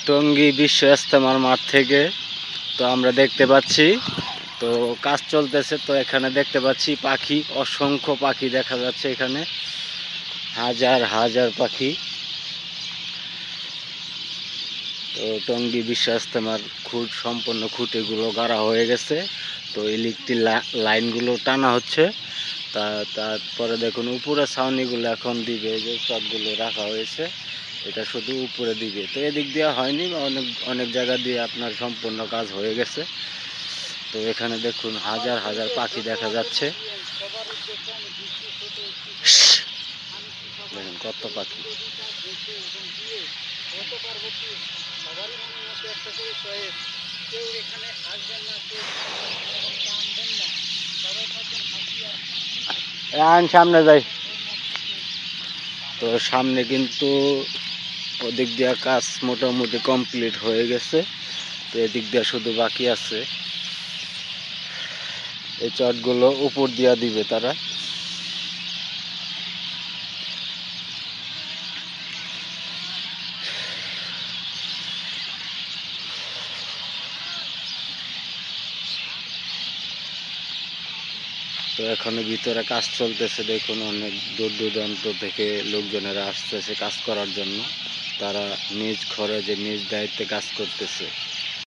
টঙ্গী বিশ্ব ইজতেমার মাঠ থেকে তো আমরা দেখতে পাচ্ছি তো কাজ চলতেছে। তো এখানে দেখতে পাচ্ছি পাখি, অসংখ্য পাখি দেখা যাচ্ছে এখানে, হাজার হাজার পাখি। তো টঙ্গী বিশ্ব ইজতেমার সম্পূর্ণ খুঁটিগুলো গাড়া হয়ে গেছে। তো ইলেকট্রিক লাইনগুলো টানা হচ্ছে। তারপরে দেখুন উপরে ছাউনিগুলো এখন দিবে, যে চটগুলো রাখা হয়েছে এটা শুধু উপরে দিবে। তো এদিক দিয়ে হয়নি, অনেক অনেক জায়গা দিয়ে আপনার সম্পূর্ণ কাজ হয়ে গেছে। তো এখানে দেখুন হাজার হাজার পাখি দেখা যাচ্ছে, দেখুন কত পাখি। সামনে যাই। তো সামনে কিন্তু ওদিক দিয়ে কাজ মোটামুটি কমপ্লিট হয়ে গেছে। তো এদিক দিয়ে শুধু বাকি আছে, এই চটগুলো উপর দিয়া দিবে তারা। তো এখনো ভিতরে কাজ চলতেছে, দেখুন অনেক দূর দূরান্ত থেকে লোকজনেরা আসতেছে কাজ করার জন্য। তারা নিজ খরচে নিজ দায়িত্বে কাজ করতেছে।